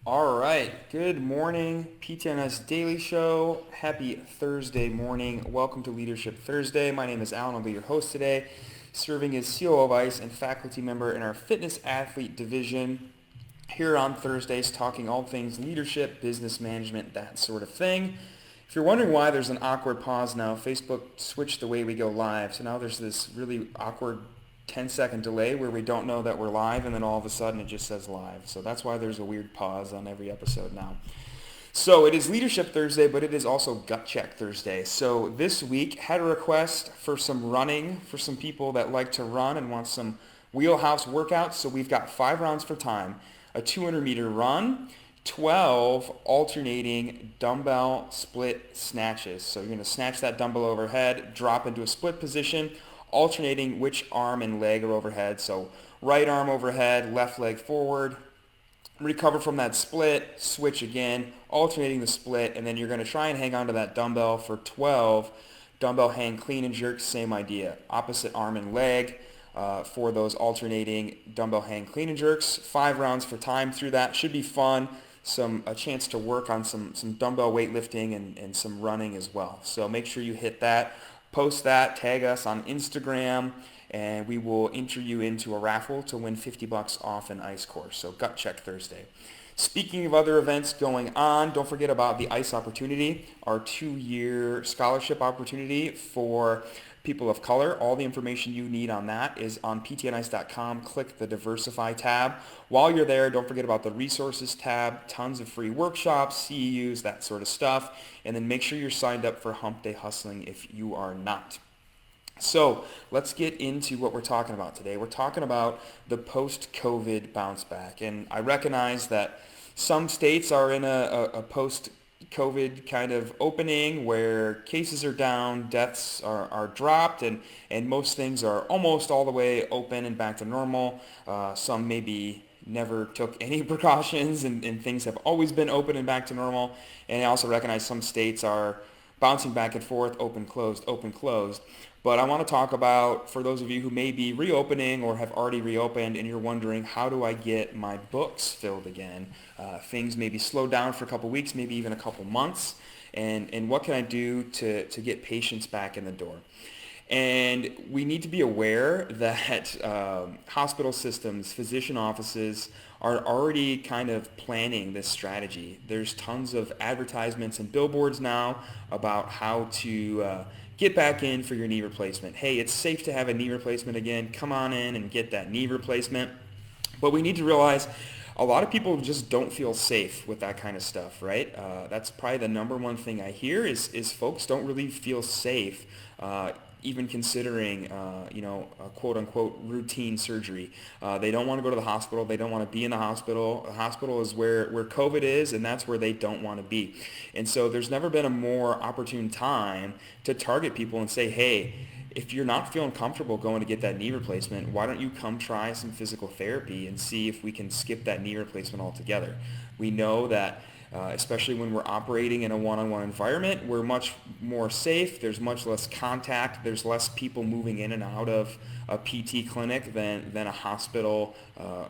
All right. Good morning, PTNS Daily Show. Happy Thursday morning. Welcome to Leadership Thursday. My name is Alan. I'll be your host today, serving as COO of ICE and faculty member in our fitness athlete division. Here on Thursdays, talking all things leadership, business management, that sort of thing. If you're wondering why there's an awkward pause now, Facebook switched the way we go live. So now there's this really awkward 10-second delay where we don't know that we're live, and then all of a sudden it just says live. So that's why there's a weird pause on every episode now. So it is Leadership Thursday, but it is also Gut Check Thursday. So this week had a request for some running for some people that like to run and want some wheelhouse workouts. So we've got 5 rounds for time, a 200-meter run, 12 alternating dumbbell split snatches. So you're going to snatch that dumbbell overhead, drop into a split position, alternating which arm and leg are overhead. So right arm overhead, left leg forward, recover from that split, switch again, alternating the split, and then you're going to try and hang on to that dumbbell for 12 dumbbell hang clean and jerk. Same idea, opposite arm and leg for those alternating dumbbell hang clean and jerks. 5 rounds for time through that. Should be fun. A chance to work on some dumbbell weightlifting and some running as well. So make sure you hit that. Post that, tag us on Instagram, and we will enter you into a raffle to win $50 off an ICE course. So Gut Check Thursday. Speaking of other events going on, don't forget about the ICE opportunity, our 2-year scholarship opportunity for people of color. All the information you need on that is on ptnice.com. Click the Diversify tab. While you're there, don't forget about the Resources tab, tons of free workshops, CEUs, that sort of stuff. And then make sure you're signed up for Hump Day Hustling if you are not. So let's get into what we're talking about today. We're talking about the post-COVID bounce back. And I recognize that some states are in a post-COVID kind of opening where cases are down, deaths are dropped, and most things are almost all the way open and back to normal. Some maybe never took any precautions and things have always been open and back to normal. And I also recognize some states are bouncing back and forth, open, closed. But I want to talk about, for those of you who may be reopening or have already reopened and you're wondering, how do I get my books filled again? Things maybe slowed down for a couple weeks, maybe even a couple months. And what can I do to get patients back in the door? And we need to be aware that hospital systems, physician offices are already kind of planning this strategy. There's tons of advertisements and billboards now about how to get back in for your knee replacement. Hey, it's safe to have a knee replacement again. Come on in and get that knee replacement. But we need to realize a lot of people just don't feel safe with that kind of stuff, right? That's probably the number one thing I hear is folks don't really feel safe even considering, a quote-unquote routine surgery. They don't want to go to the hospital. They don't want to be in the hospital. The hospital is where COVID is, and that's where they don't want to be. And so there's never been a more opportune time to target people and say, hey, if you're not feeling comfortable going to get that knee replacement, why don't you come try some physical therapy and see if we can skip that knee replacement altogether? We know that especially when we're operating in a one-on-one environment, we're much more safe. There's much less contact. There's less people moving in and out of a PT clinic than a hospital,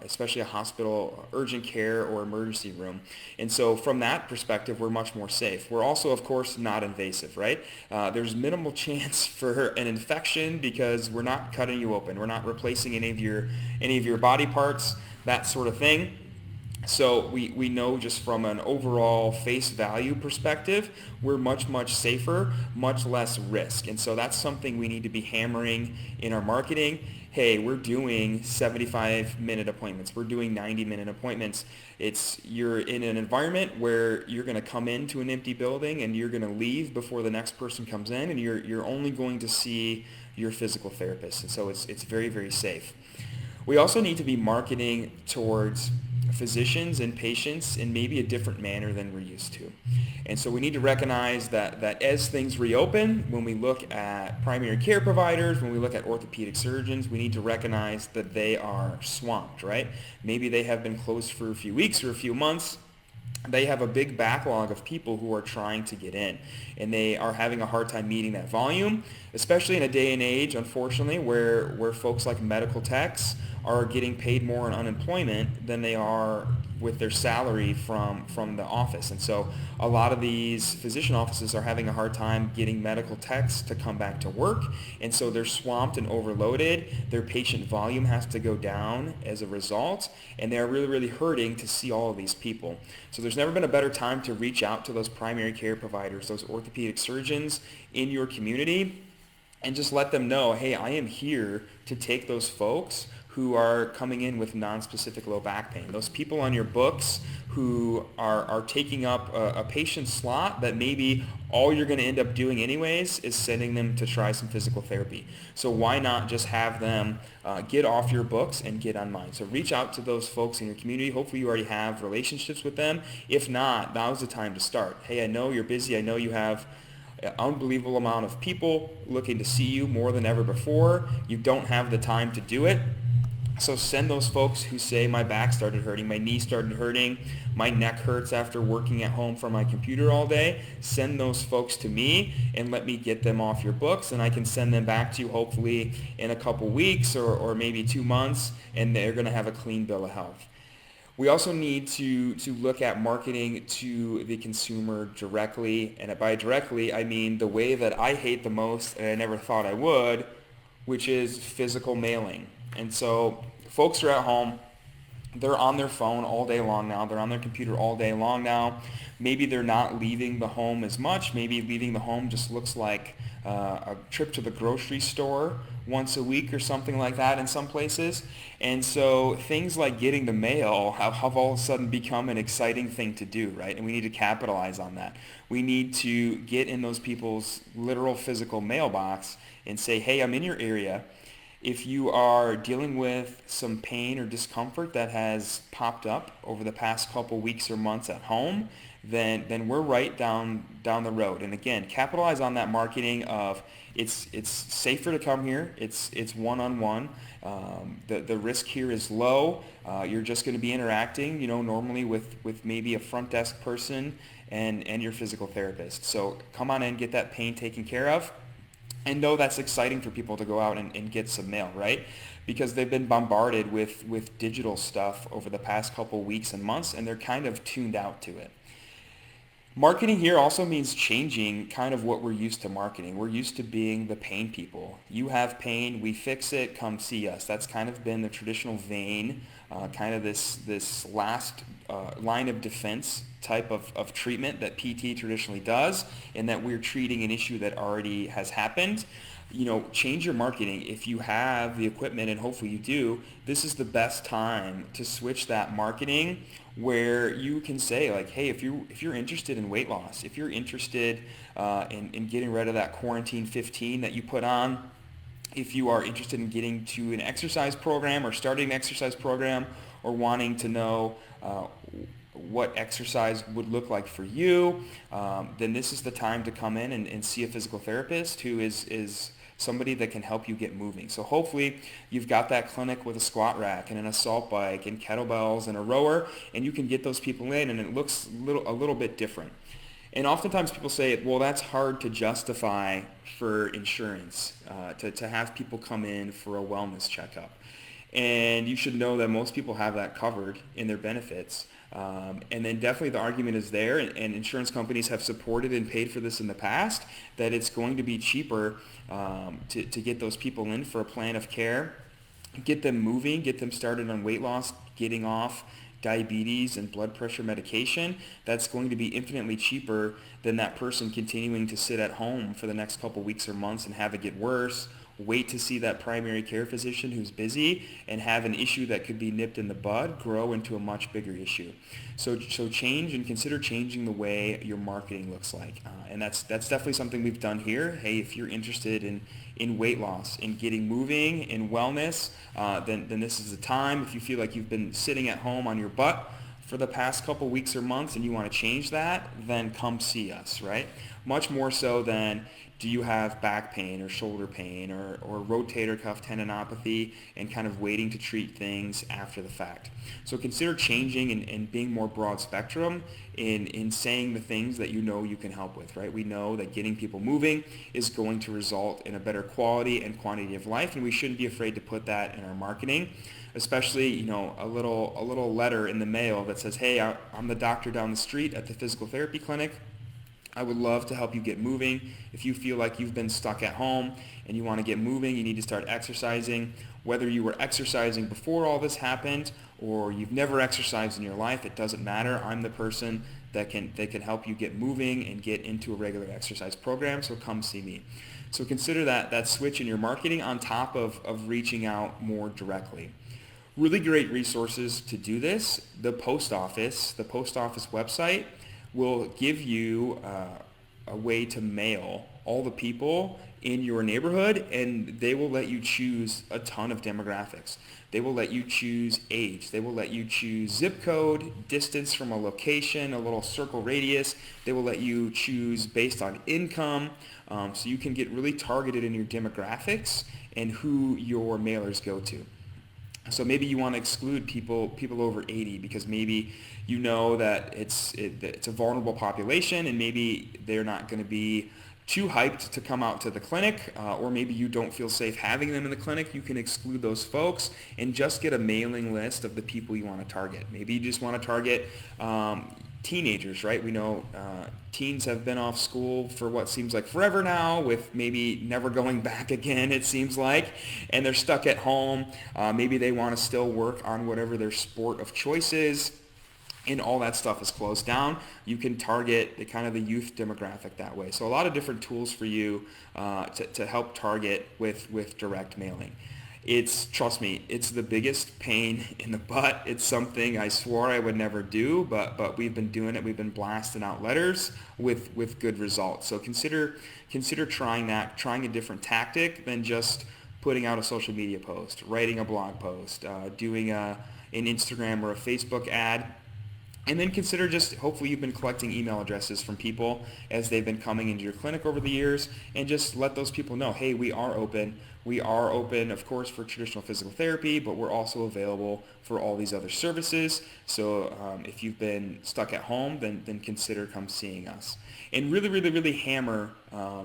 especially a hospital urgent care or emergency room. And so from that perspective, we're much more safe. We're also, of course, not invasive, right? There's minimal chance for an infection because we're not cutting you open. We're not replacing any of your body parts, that sort of thing. So we know just from an overall face value perspective, we're much safer, much less risk. And so that's something we need to be hammering in our marketing. Hey, we're doing 75-minute appointments. We're doing 90-minute appointments. You're in an environment where you're going to come into an empty building and you're going to leave before the next person comes in, and you're only going to see your physical therapist. And so it's very safe. We also need to be marketing towards physicians and patients in maybe a different manner than we're used to. And so we need to recognize that as things reopen, when we look at primary care providers, when we look at orthopedic surgeons, we need to recognize that they are swamped, right? Maybe they have been closed for a few weeks or a few months. They have a big backlog of people who are trying to get in, and they are having a hard time meeting that volume, especially in a day and age, unfortunately, where folks like medical techs are getting paid more in unemployment than they are with their salary from the office. And so a lot of these physician offices are having a hard time getting medical techs to come back to work. And so they're swamped and overloaded. Their patient volume has to go down as a result. And they're really, really hurting to see all of these people. So there's never been a better time to reach out to those primary care providers, those orthopedic surgeons in your community, and just let them know, hey, I am here to take those folks who are coming in with non-specific low back pain. Those people on your books who are taking up a patient slot that maybe all you're going to end up doing anyways is sending them to try some physical therapy. So why not just have them get off your books and get on mine? So reach out to those folks in your community. Hopefully you already have relationships with them. If not, now's the time to start. Hey, I know you're busy. I know you have an unbelievable amount of people looking to see you more than ever before. You don't have the time to do it. So send those folks who say my back started hurting, my knee started hurting, my neck hurts after working at home from my computer all day. Send those folks to me and let me get them off your books, and I can send them back to you hopefully in a couple weeks or maybe 2 months, and they're going to have a clean bill of health. We also need to look at marketing to the consumer directly, and by directly I mean the way that I hate the most and I never thought I would, which is physical mailing. And so folks are at home, they're on their phone all day long now, they're on their computer all day long now. Maybe they're not leaving the home as much, maybe leaving the home just looks like a trip to the grocery store once a week or something like that in some places. And so things like getting the mail have all of a sudden become an exciting thing to do, right? And we need to capitalize on that. We need to get in those people's literal physical mailbox and say, hey, I'm in your area. If you are dealing with some pain or discomfort that has popped up over the past couple weeks or months at home, then we're right down the road. And again, capitalize on that marketing of it's safer to come here. It's one-on-one. The risk here is low. You're just going to be interacting, normally with maybe a front desk person and your physical therapist. So come on in, get that pain taken care of. And know that's exciting for people to go out and get some mail, right? Because they've been bombarded with digital stuff over the past couple weeks and months, and they're kind of tuned out to it. Marketing here also means changing kind of what we're used to marketing. We're used to being the pain people. You have pain, we fix it, come see us. That's kind of been the traditional vein, kind of this last line of defense type of treatment that PT traditionally does, and that we're treating an issue that already has happened. Change your marketing. If you have the equipment, and hopefully you do, this is the best time to switch that marketing where you can say like, hey, if you're interested in weight loss, if you're interested in getting rid of that quarantine 15 that you put on, if you are interested in getting to an exercise program or starting an exercise program or wanting to know what exercise would look like for you, then this is the time to come in and see a physical therapist who is somebody that can help you get moving. So hopefully you've got that clinic with a squat rack and an assault bike and kettlebells and a rower, and you can get those people in and it looks a little bit different. And oftentimes people say, well, that's hard to justify for insurance, to have people come in for a wellness checkup. And you should know that most people have that covered in their benefits. And then definitely the argument is there, and insurance companies have supported and paid for this in the past, that it's going to be cheaper to get those people in for a plan of care, get them moving, get them started on weight loss, getting off diabetes and blood pressure medication. That's going to be infinitely cheaper than that person continuing to sit at home for the next couple weeks or months and have it get worse, wait to see that primary care physician who's busy, and have an issue that could be nipped in the bud grow into a much bigger issue. So change and consider changing the way your marketing looks like. And that's definitely something we've done here. Hey, if you're interested in weight loss, in getting moving, in wellness, then this is the time. If you feel like you've been sitting at home on your butt for the past couple weeks or months and you want to change that, then come see us, right? much more so than do you have back pain or shoulder pain or rotator cuff tendinopathy and kind of waiting to treat things after the fact. So consider changing and being more broad spectrum in saying the things that you know you can help with, right? We know that getting people moving is going to result in a better quality and quantity of life, and we shouldn't be afraid to put that in our marketing, especially, a little letter in the mail that says, hey, I'm the doctor down the street at the physical therapy clinic. I would love to help you get moving. If you feel like you've been stuck at home and you want to get moving, you need to start exercising. Whether you were exercising before all this happened or you've never exercised in your life, it doesn't matter. I'm the person that can help you get moving and get into a regular exercise program, so come see me. So consider that switch in your marketing on top of reaching out more directly. Really great resources to do this. The post office website will give you a way to mail all the people in your neighborhood, and they will let you choose a ton of demographics. They will let you choose age. They will let you choose zip code, distance from a location, a little circle radius. They will let you choose based on income, so you can get really targeted in your demographics and who your mailers go to. So maybe you want to exclude people over 80 because maybe you know that it's a vulnerable population and maybe they're not going to be too hyped to come out to the clinic, or maybe you don't feel safe having them in the clinic. You can exclude those folks and just get a mailing list of the people you want to target. Maybe you just want to target teenagers, right? We know teens have been off school for what seems like forever now, with maybe never going back again, it seems like, and they're stuck at home. Maybe they want to still work on whatever their sport of choice is, and all that stuff is closed down. You can target the youth demographic that way. So a lot of different tools for you to help target with direct mailing. Trust me, it's the biggest pain in the butt. It's something I swore I would never do, but we've been doing it. We've been blasting out letters with good results. So consider trying a different tactic than just putting out a social media post, writing a blog post, doing an Instagram or a Facebook ad. And then consider hopefully you've been collecting email addresses from people as they've been coming into your clinic over the years, and just let those people know, hey, we are open. We are open, of course, for traditional physical therapy, but we're also available for all these other services. So if you've been stuck at home, then consider come seeing us. And really, really, really hammer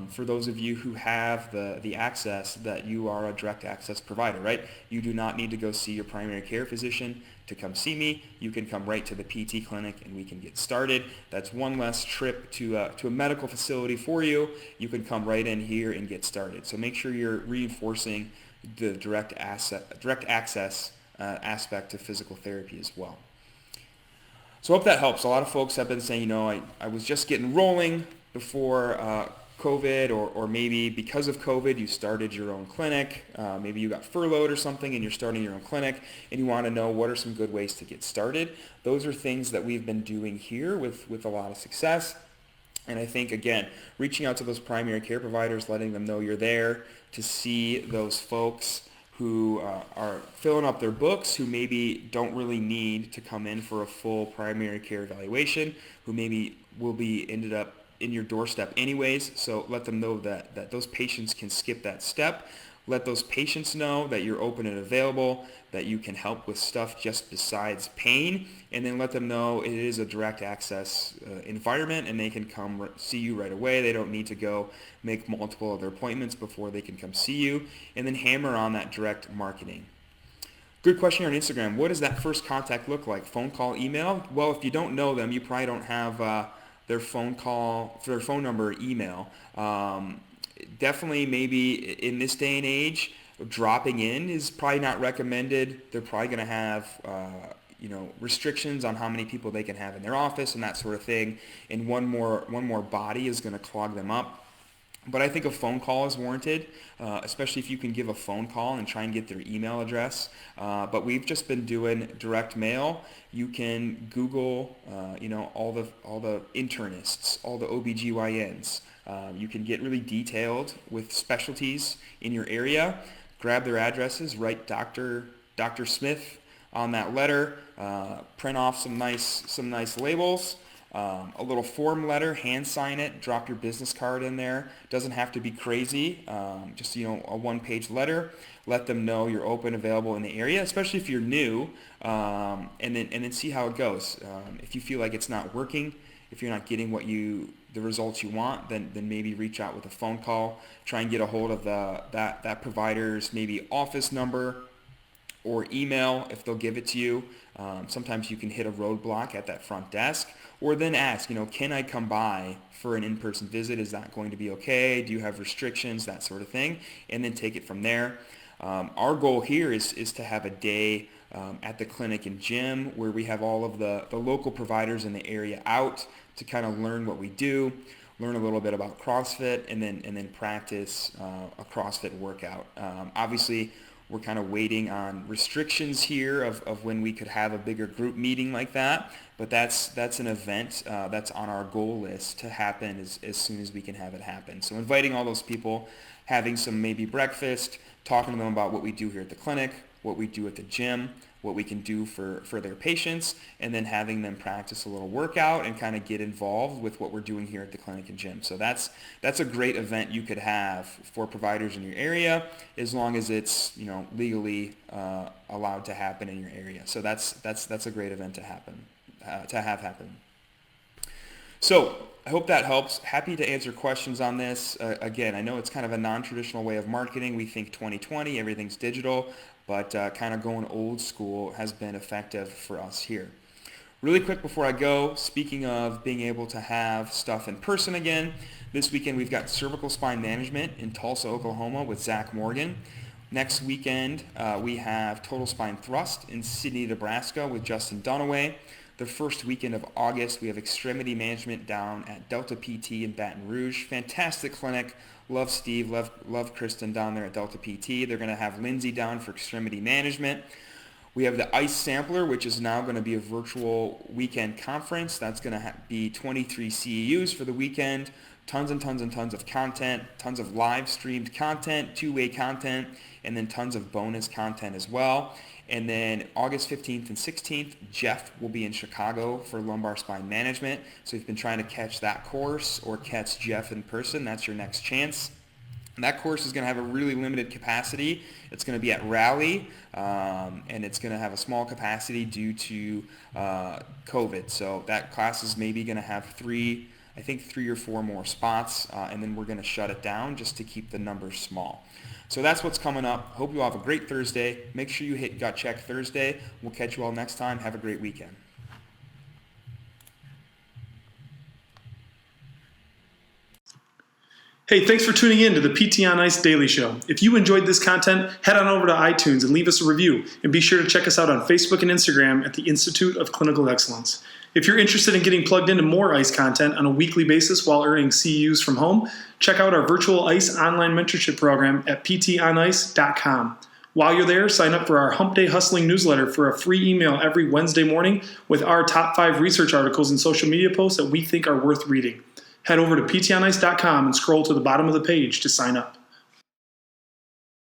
for those of you who have the access that you are a direct access provider, right? You do not need to go see your primary care physician to come see me. You can come right to the PT clinic and we can get started. That's one less trip to a medical facility for you. You can come right in here and get started. So make sure you're reinforcing the direct access aspect of physical therapy as well. So I hope that helps. A lot of folks have been saying, I was just getting rolling before COVID, or maybe because of COVID you started your own clinic. Maybe you got furloughed or something and you're starting your own clinic and you want to know what are some good ways to get started. Those are things that we've been doing here with a lot of success. And I think, again, reaching out to those primary care providers, letting them know you're there to see those folks who are filling up their books, who maybe don't really need to come in for a full primary care evaluation, who maybe will be ended up in your doorstep anyways. So let them know that those patients can skip that step. Let those patients know that you're open and available, that you can help with stuff just besides pain, and then let them know it is a direct access environment and they can come see you right away. They don't need to go make multiple other appointments before they can come see you, and then hammer on that direct marketing. Good question here on Instagram. What does that first contact look like? Phone call, email? Well, if you don't know them, you probably don't have their phone number, or email. Definitely, maybe in this day and age, dropping in is probably not recommended. They're probably going to have restrictions on how many people they can have in their office and that sort of thing. And one more body is going to clog them up. But I think a phone call is warranted, especially if you can give a phone call and try and get their email address. But we've just been doing direct mail. You can Google, all the internists, all the OBGYNs. You can get really detailed with specialties in your area. Grab their addresses, write Dr. Smith on that letter, print off some nice labels. A little form letter, hand sign it, drop your business card in there. Doesn't have to be crazy, just a one-page letter. Let them know you're open, available in the area, especially if you're new, and then see how it goes. If you feel like it's not working, if you're not getting the results you want, then maybe reach out with a phone call. Try and get a hold of that provider's maybe office number or email if they'll give it to you. Sometimes you can hit a roadblock at that front desk, or then ask, can I come by for an in-person visit? Is that going to be okay? Do you have restrictions? That sort of thing, and then take it from there. Our goal here is to have a day at the clinic and gym where we have all of the local providers in the area out to kind of learn what we do, learn a little bit about CrossFit, and then practice a CrossFit workout. Obviously, we're kind of waiting on restrictions here of when we could have a bigger group meeting like that, but that's an event that's on our goal list to happen as soon as we can have it happen. So inviting all those people, having some maybe breakfast, talking to them about what we do here at the clinic, what we do at the gym, what we can do for their patients, and then having them practice a little workout and kind of get involved with what we're doing here at the clinic and gym. So that's a great event you could have for providers in your area, as long as it's legally allowed to happen in your area. So that's a great event to have happen. So I hope that helps. Happy to answer questions on this. Again, I know it's kind of a non-traditional way of marketing. We think 2020, everything's digital, but kind of going old school has been effective for us here. Really quick before I go, speaking of being able to have stuff in person again, this weekend we've got cervical spine management in Tulsa, Oklahoma with Zach Morgan. Next weekend we have total spine thrust in Sydney, Nebraska with Justin Dunaway. The first weekend of August, we have extremity management down at Delta PT in Baton Rouge. Fantastic clinic. Love Steve, love Kristen down there at Delta PT. They're going to have Lindsay down for extremity management. We have the ICE Sampler, which is now going to be a virtual weekend conference. That's going to be 23 CEUs for the weekend. Tons and tons and tons of content, tons of live streamed content, two-way content, and then tons of bonus content as well. And then August 15th and 16th, Jeff will be in Chicago for lumbar spine management. So if you've been trying to catch that course or catch Jeff in person, that's your next chance. And that course is going to have a really limited capacity. It's going to be at Raleigh, and it's going to have a small capacity due to COVID. So that class is maybe going to have three or four more spots, and then we're going to shut it down just to keep the numbers small. So that's what's coming up. Hope you all have a great Thursday. Make sure you hit Gut Check Thursday. We'll catch you all next time. Have a great weekend. Hey, thanks for tuning in to the PT on Ice Daily Show. If you enjoyed this content, head on over to iTunes and leave us a review. And be sure to check us out on Facebook and Instagram at the Institute of Clinical Excellence. If you're interested in getting plugged into more ICE content on a weekly basis while earning CEUs from home, check out our virtual ICE online mentorship program at ptonice.com. While you're there, sign up for our Hump Day Hustling newsletter for a free email every Wednesday morning with our top 5 research articles and social media posts that we think are worth reading. Head over to ptonice.com and scroll to the bottom of the page to sign up.